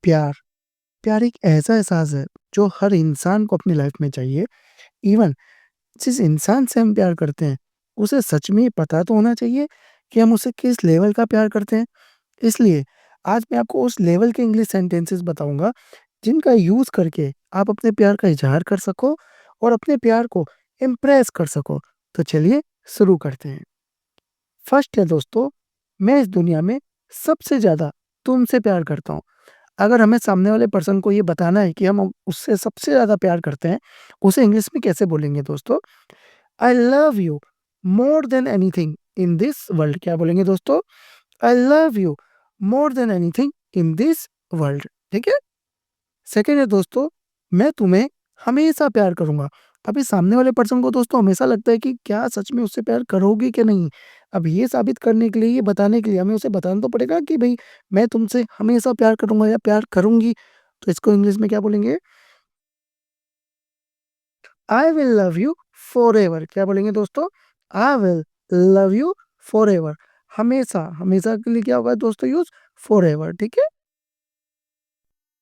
प्यार। प्यार एक ऐसा एहसास है जो हर इंसान को अपनी लाइफ में चाहिए। इवन जिस इंसान से हम प्यार करते हैं, उसे सच में पता तो होना चाहिए कि हम उसे किस लेवल का प्यार करते हैं। इसलिए आज मैं आपको उस लेवल के इंग्लिश सेंटेंसेस बताऊँगा, जिनका यूज़ करके आप अपने प्यार का इज़हार कर सको और अपने प्यार को इम्प्रेस कर सको। तो चलिए शुरू करते हैं। फर्स्ट है दोस्तों, मैं इस दुनिया में सबसे ज़्यादा तुमसे प्यार करता हूँ। अगर हमें सामने वाले पर्सन को ये बताना है कि हम उससे सबसे ज़्यादा प्यार करते हैं, उसे इंग्लिश में कैसे बोलेंगे दोस्तों? I love you more than anything in this world. क्या बोलेंगे दोस्तों? I love you more than anything in this world. ठीक है? सेकंड है दोस्तों, मैं तुम्हें हमेशा प्यार करूँगा। अभी सामने वाले पर्सन को दोस्तों हमेशा लगता है कि क्या सच में उससे प्यार करोगे कि नहीं? अब ये साबित करने के लिए, ये बताने के लिए हमें उसे बताना तो पड़ेगा कि भई मैं तुमसे हमेशा प्यार करूँगा या प्यार करूँगी। तो इसको इंग्लिश में क्या बोलेंगे? I will love you forever. क्या बोलेंगे दोस्तों? I will love you forever. हमेशा, हमेशा के लिए क्या होगा दोस्तों यूज़? फॉरएवर। ठीक है?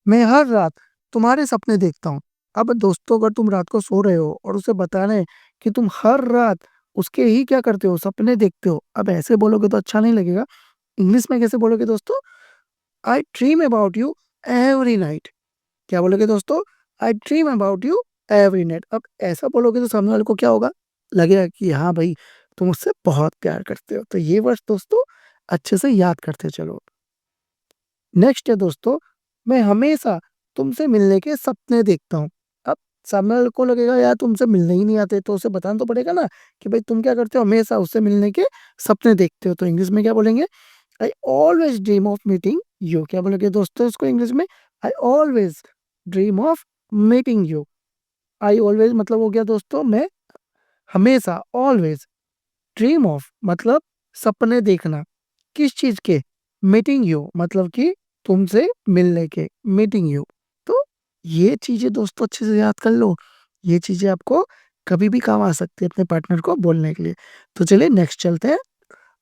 मैं हर रात तुम्हारे सपने देखता हूँ। अब दोस्तों अगर तुम रात को सो रहे हो और उसे बताना है कि तुम हर रात उसके ही क्या करते हो? सपने देखते हो। अब ऐसे बोलोगे तो अच्छा नहीं लगेगा। इंग्लिश में कैसे बोलोगे दोस्तों? आई dream about you every night. क्या बोलोगे दोस्तों? आई dream about you every night. अब ऐसा बोलोगे तो सामने वाले को क्या होगा? लगेगा कि हाँ भाई, तुम उससे बहुत प्यार करते हो। तो ये वर्ड्स दोस्तों अच्छे से याद करते चलो। नेक्स्ट है दोस्तों, मैं हमेशा तुमसे मिलने के सपने देखता हूँ। अब सामने वाले को लगेगा यार तुमसे मिलने ही नहीं आते, तो उसे बताना तो पड़ेगा ना कि भाई तुम क्या करते हो? हमेशा उससे मिलने के सपने देखते हो। तो इंग्लिश में क्या बोलेंगे? I always dream of meeting you. क्या बोलोगे दोस्तों इसको इंग्लिश में? I always dream of meeting you. I always मतलब हो गया दोस्तों मैं हमेशा, ऑलवेज ड्रीम ऑफ मतलब सपने देखना। किस चीज़ के? मीटिंग यू मतलब कि तुमसे मिलने के, मीटिंग यू। तो ये चीज़ें दोस्तों अच्छे से याद कर लो। ये चीज़ें आपको कभी भी काम आ सकती है अपने पार्टनर को बोलने के लिए। तो चलिए नेक्स्ट चलते हैं।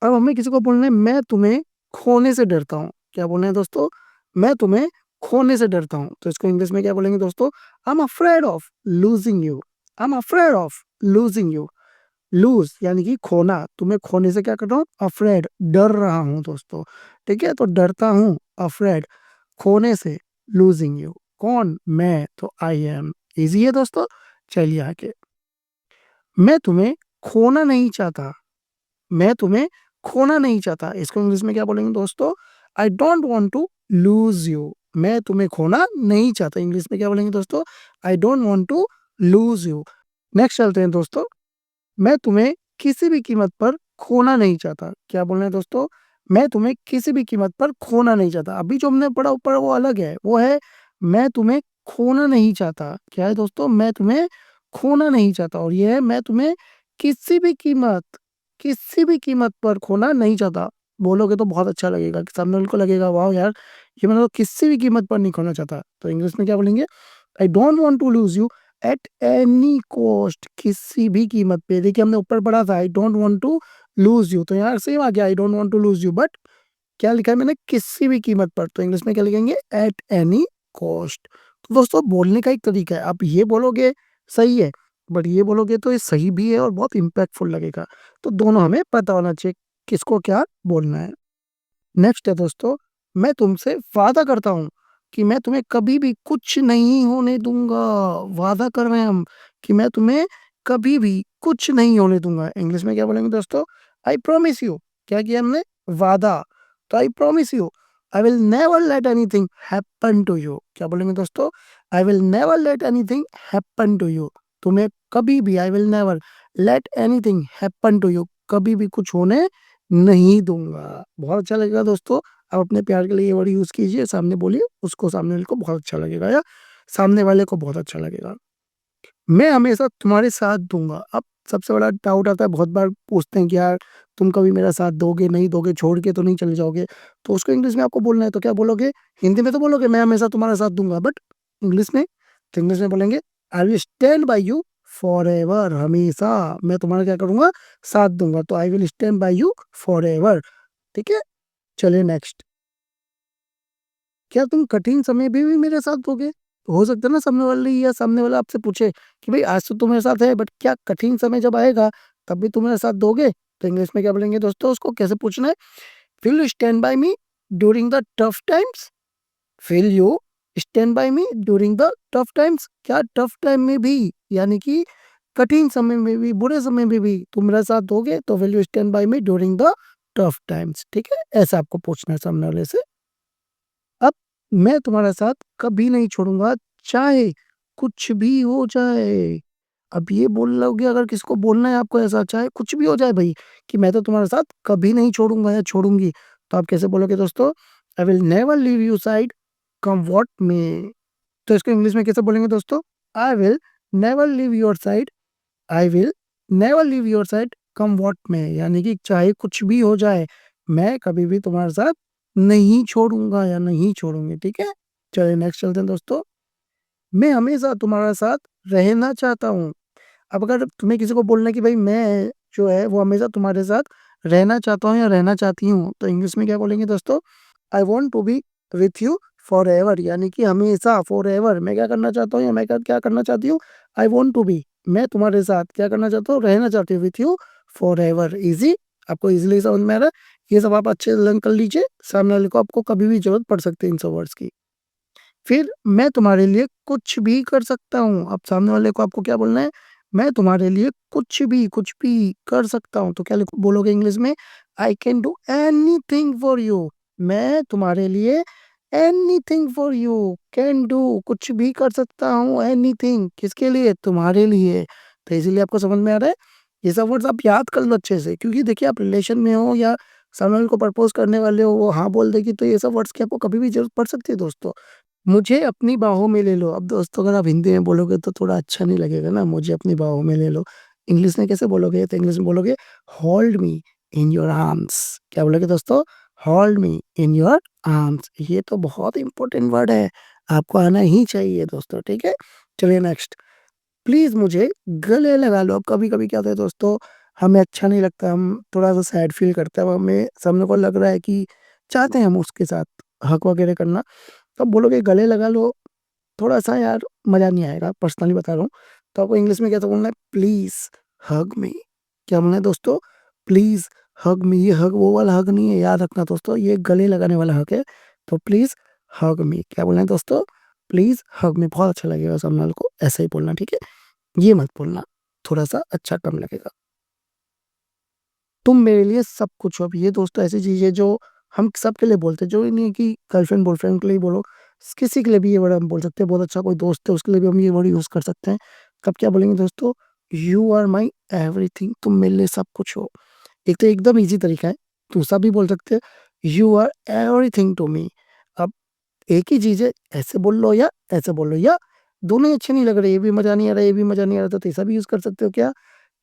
अब हमें किसी को बोलना है मैं तुम्हें खोने से डरता हूँ। क्या बोलना है दोस्तों? मैं तुम्हें खोने से डरता हूँ। तो इसको इंग्लिश में क्या बोलेंगे दोस्तों? I am afraid of losing you. I am afraid of losing you. Lose यानी कि खोना, तुम्हें खोने से क्या कर रहा हूँ? अफ्रेड, डर रहा हूँ दोस्तों, ठीक है? तो डरता हूँ, अफ्रेड, खोने से, लूज़िंग यू। कौन? मैं, तो आई एम। ईज़ी है दोस्तों, चलिए आगे। मैं तुम्हें खोना नहीं चाहता, मैं तुम्हें खोना नहीं चाहता। इसको इंग्लिश में क्या बोलेंगे दोस्तों? I don't want to lose you. मैं तुम्हें खोना नहीं चाहता। इंग्लिश में क्या बोलेंगे दोस्तों? I don't want to lose you. Next चलते हैं दोस्तों। मैं तुम्हें किसी भी कीमत पर खोना नहीं चाहता। क्या बोलना है दोस्तों? मैं तुम्हें किसी भी कीमत पर खोना नहीं चाहता। अभी जो हमने पढ़ा ऊपर वो अलग है, वो है मैं तुम्हें खोना नहीं चाहता। क्या है दोस्तों? मैं तुम्हें खोना नहीं चाहता और ये है मैं तुम्हें किसी भी कीमत, किसी भी कीमत पर खोना नहीं चाहता। बोलोगे तो बहुत अच्छा लगेगा कि सामने वाले को लगेगा वाओ यार! ये मतलब किसी भी कीमत पर नहीं खोना चाहता। तो इंग्लिश में क्या बोलेंगे? I don't want to lose you at any cost. किसी भी कीमत पे। देखिए हमने ऊपर पढ़ा था I don't want to lose you, तो यहाँ सेम आ गया I don't want to lose you, but क्या लिखा है मैंने? किसी भी कीमत पर। तो इंग्लिश में क्या लिखेंगे? Eight any cost. तो दोस्तों बोलने का एक तरीका है, आप ये बोलोगे सही है, बट ये बोलोगे तो ये सही भी है और बहुत इम्पैक्टफुल लगेगा। तो दोनों हमें पता होना चाहिए किसको क्या बोलना है। नेक्स्ट है दोस्तों, मैं तुमसे वादा करता हूँ कि मैं तुम्हें कभी भी कुछ नहीं होने दूँगा। वादा कर रहे हैं हम कि मैं तुम्हें कभी भी कुछ नहीं होने दूँगा। इंग्लिश में क्या बोलेंगे दोस्तों? I promise you. क्या किया हमने? वादा। तो I promise you I will never let anything happen to you. क्या बोलेंगे दोस्तों? I will never let anything happen to you. तुम्हें कभी भी I will never let anything happen to you, कभी भी कुछ होने नहीं दूँगा। बहुत अच्छा लगेगा दोस्तों, आप अपने प्यार के लिए ये वर्ड यूज़ कीजिए, सामने बोलिए, उसको सामने वाले को बहुत अच्छा लगेगा या सामने वाले को बहुत अच्छा लगेगा। मैं हमेशा तुम्हारे साथ दूँगा। अब सबसे बड़ा डाउट आता है, बहुत बार पूछते हैं कि यार तुम कभी मेरा साथ दोगे, नहीं दोगे, छोड़ के तो नहीं चले जाओगे? तो उसको इंग्लिश में आपको बोलना है तो क्या बोलोगे? हिंदी में तो बोलोगे मैं हमेशा तुम्हारा साथ दूँगा, बट इंग्लिश में? तो इंग्लिश में बोलेंगे I will stand by you forever. हमेशा मैं तुम्हारा क्या करूँगा? साथ दूँगा। तो I will stand by you forever. ठीक है? चलिए नेक्स्ट। क्या तुम कठिन समय में भी मेरे साथ दोगे? तो हो सकता है ना सामने वाले या सामने वाला आपसे पूछे कि भाई आज तो तू मेरे साथ है बट क्या कठिन समय जब आएगा तब भी तुम मेरे साथ दोगे? तो इंग्लिश में क्या बोलेंगे दोस्तों उसको कैसे पूछना है? Will you stand by me during the tough times? Will you stand by me during the tough times? क्या टफ टाइम में भी यानी कि कठिन समय में भी, बुरे समय में भी तुम मेरा साथ दोगे? तो will you stand by me during the tough times, ठीक है? ऐसा आपको पूछना है सामने वाले से। अब मैं तुम्हारा साथ कभी नहीं छोड़ूँगा, चाहे कुछ भी हो जाए। अब ये बोल लोगे अगर किसी को बोलना है आपको ऐसा, चाहे कुछ भी हो जाए भई, कि मैं तो तुम्हारा साथ कभी नहीं छोड़ूँगा या छोड़ूँगी, तो आप कैसे बोलोगे दोस्तों? I will never leave you side come what मे। तो इसको इंग्लिश में कैसे बोलेंगे दोस्तों? I will never leave your side I will never leave your side come what मे, यानी कि चाहे कुछ भी हो जाए, मैं कभी भी तुम्हारे साथ नहीं छोड़ूँगा या नहीं छोड़ूँगी, ठीक है? चलिए नेक्स्ट चलते हैं दोस्तों। मैं हमेशा तुम्हारा साथ रहना चाहता हूँ। अब अगर तुम्हें किसी को बोलना है कि भाई मैं जो है वो हमेशा तुम्हारे साथ रहना चाहता हूँ या रहना चाहती हूँ, तो इंग्लिश में क्या बोलेंगे दोस्तों? I want to be with you forever, यानी कि हमेशा फॉरएवर मैं क्या करना चाहता हूँ या मैं क्या क्या करना चाहती हूँ? आई वांट टू बी, मैं तुम्हारे साथ क्या करना चाहता हूँ? रहना चाहती हूँ विथ यू फॉरएवर। ईज़ी, आपको ईज़िली समझ में आ रहा है? ये सब आप अच्छे से लर्न कर लीजिए, सामने वाले को आपको कभी भी ज़रूरत पड़ सकती है इन सब वर्ड्स की। फिर मैं तुम्हारे लिए कुछ भी कर सकता हूँ। अब सामने वाले को आपको क्या बोलना है? मैं तुम्हारे लिए कुछ भी कर सकता हूँ। तो क्या लिखो बोलोगे इंग्लिश में? I can do anything for you. मैं तुम्हारे लिए anything for you, can do कुछ भी कर सकता हूँ, एनीथिंग किसके लिए? तुम्हारे लिए। तो इसीलिए आपको समझ में आ रहा है? ये सब वर्ड्स आप याद कर लो अच्छे से, क्योंकि देखिए आप रिलेशन में हो या सामने वाले को प्रपोज़ करने वाले हो, वो हाँ बोल देगी, तो ये सब वर्ड्स की आपको कभी भी ज़रूरत पड़ सकती है दोस्तों। मुझे अपनी बाहों में ले लो। अब दोस्तों अगर आप हिंदी में बोलोगे तो थोड़ा अच्छा नहीं लगेगा ना, मुझे अपनी बाहों में ले लो। इंग्लिश में कैसे बोलोगे? तो इंग्लिश में बोलोगे hold me in your arms. क्या बोलोगे दोस्तों? Hold me in your arms. ये तो बहुत इंपॉर्टेंट वर्ड है, आपको आना ही चाहिए दोस्तों, ठीक है? चलिए नेक्स्ट, प्लीज़ मुझे गले लगा लो। अब कभी-कभी क्या होता है दोस्तों, हमें अच्छा नहीं लगता, हम थोड़ा-सा सैड फ़ील करते हैं, अब हमें सामने को लग रहा है कि चाहते हैं हम उसके साथ हग वगैरह करना, तो आप बोलोगे गले लगा लो, थोड़ा-सा यार मज़ा नहीं आएगा, पर्सनली बता रहा हूँ। तो आपको इंग्लिश में कैसे बोलना है? प्लीज़ हग मी। क्या बोलना है दोस्तों? प्लीज़ हग मी। ये हग वो वाला हग नहीं है, याद रखना दोस्तों, ये गले लगाने वाला हग है। तो प्लीज़ हग मी। क्या बोलना है दोस्तों? प्लीज़ हग मी। बहुत अच्छा लगेगा सामने वाले को, ऐसे ही बोलना, ठीक है? ये मत बोलना, थोड़ा-सा अच्छा कम लगेगा। तुम मेरे लिए सब कुछ हो। अब ये दोस्तों ऐसी चीज़ है जो हम सबके लिए बोलते हैं, ज़रूरी नहीं है कि गर्लफ्रेंड बॉयफ्रेंड के लिए ही बोलो, किसी के लिए भी ये वर्ड हम बोल सकते हैं। बहुत अच्छा कोई दोस्त है उसके लिए भी हम ये वर्ड यूज़ कर सकते हैं। तब क्या बोलेंगे दोस्तों? यू आर माई एवरीथिंग, तुम मेरे लिए सब कुछ हो। एक तो एकदम ईज़ी तरीका है, दूसरा भी बोल सकते हैं, you are everything to me. अब एक ही चीज़ है, ऐसे बोल लो या ऐसे बोल लो, या दोनों ही अच्छे नहीं लग रहे, ये भी मज़ा नहीं आ रहा है, ये भी मज़ा नहीं आ रहा, तो तीसरा भी यूज़ कर सकते हो क्या?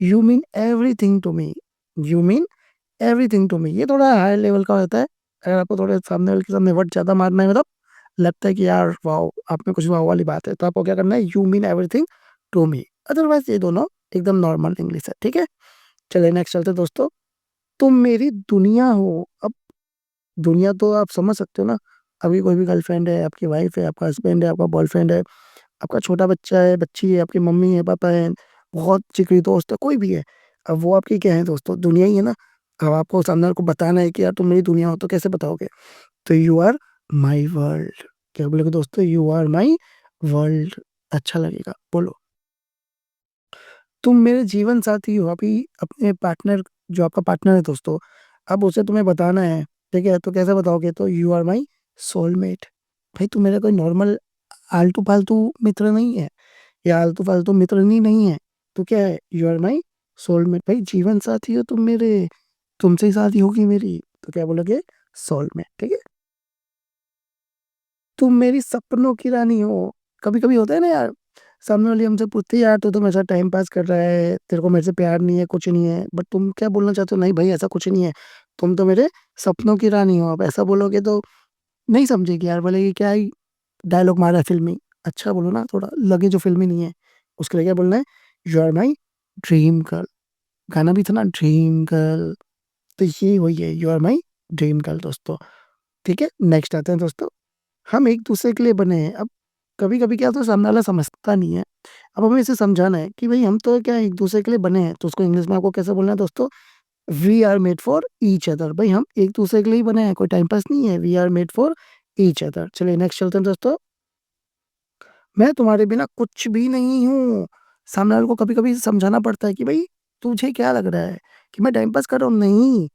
You mean everything to me. You mean everything to me. ये थोड़ा हाई लेवल का होता है। अगर आपको थोड़े सामने वाले के सामने वर्ड ज़्यादा मारना है, मतलब लगता है कि यार वाओ! आप में कुछ वाओ वाली बात है, तो आपको क्या करना है? You mean everything to me. Otherwise ये दोनों एकदम नॉर्मल इंग्लिश है, ठीक है? चलिए नेक्स्ट चलते हैं दोस्तों। तुम मेरी दुनिया हो। अब दुनिया तो आप समझ सकते हो ना, अभी कोई भी गर्लफ्रेंड है, आपकी वाइफ़ है, आपका हस्बैंड है, आपका बॉयफ्रेंड है, आपका छोटा बच्चा है, बच्ची है, आपकी मम्मी है, पापा हैं, बहुत जिगरी दोस्त है, कोई भी है। अब वो आपकी क्या है दोस्तों? दुनिया ही है ना। अब आपको सामने वाले को बताना है कि यार तुम मेरी दुनिया हो, तो कैसे बताओगे? तो यू आर माई वर्ल्ड। क्या बोलोगे दोस्तों? You are my world. अच्छा लगेगा, बोलो। तुम मेरे जीवन साथी हो। अभी अपने पार्टनर, जो आपका पार्टनर है दोस्तों, अब उसे तुम्हें बताना है, ठीक है? तो कैसे बताओगे? तो यू आर माई सोलमेट। भाई तू मेरा कोई नॉर्मल आलतू-फालतू मित्र नहीं है, या आलतू-फालतू मित्रनी नहीं है। तू क्या है? You are my soulmate. भाई जीवन साथी हो तुम मेरे, तुमसे ही शादी होगी मेरी। तो क्या बोलोगे? सोलमेट, ठीक है? तुम मेरी सपनों की रानी हो। कभी-कभी होता है ना यार, सामने वाली हमसे पूछती है, यार तू तो मेरे साथ टाइम पास कर रहा है, तेरे को मेरे से प्यार नहीं है, कुछ नहीं है। बट तुम क्या बोलना चाहते हो? नहीं भाई ऐसा कुछ नहीं है, तुम तो मेरे सपनों की रानी हो। अब ऐसा बोलोगे तो नहीं समझेगी यार, बोलेगी क्या ही डायलॉग मारा है फ़िल्मी। अच्छा बोलो ना, थोड़ा लगे जो फ़िल्मी नहीं है। उसके लिए क्या बोलना है? You are my dream girl. गाना भी था ना ड्रीम गर्ल, तो ये वही है, you are my dream girl दोस्तों। ठीक है? नेक्स्ट आते हैं दोस्तों। हम एक दूसरे के लिए बने हैं। अब कभी-कभी क्या होता है सामने वाला समझता नहीं है। अब हमें इसे समझाना है कि भई हम तो क्या एक दूसरे के लिए बने हैं। तो उसको इंग्लिश में आपको कैसे बोलना है दोस्तों? We are made for each other. भई हम एक दूसरे के लिए ही बने हैं, कोई टाइम पास नहीं है। We are made for each other. चलिए नेक्स्ट चलते हैं दोस्तों। मैं तुम्हारे बिना कुछ भी नहीं हूँ। सामने वाले को कभी-कभी समझाना पड़ता है कि भई तुझे क्या लग रहा है कि मैं टाइम पास कर रहा हूँ? नहीं,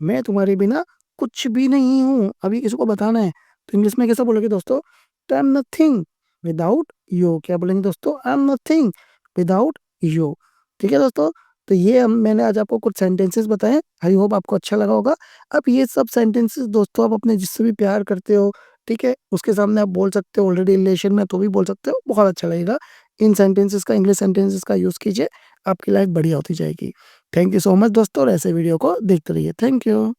मैं तुम्हारे बिना कुछ भी नहीं हूँ। अभी किसी को बताना है तो इंग्लिश में कैसे बोलोगे दोस्तों? तो I am nothing without you. क्या बोलेंगे दोस्तों? I am nothing without you. ठीक है दोस्तों? तो ये मैंने आज आपको कुछ सेंटेंसेस बताए। आई होप आपको अच्छा लगा होगा। अब ये सब सेंटेंसेस दोस्तों आप अपने जिससे भी प्यार करते हो, ठीक है? उसके सामने आप बोल सकते हो, ऑलरेडी रिलेशन में तो भी बोल सकते हो, बहुत अच्छा लगेगा। इन सेंटेंसेस का इंग्लिश सेंटेंसेस का यूज़ कीजिए, आपकी लाइफ बढ़िया होती जाएगी। थैंक यू सो मच दोस्तों और ऐसे वीडियो को देखते रहिए। Thank you.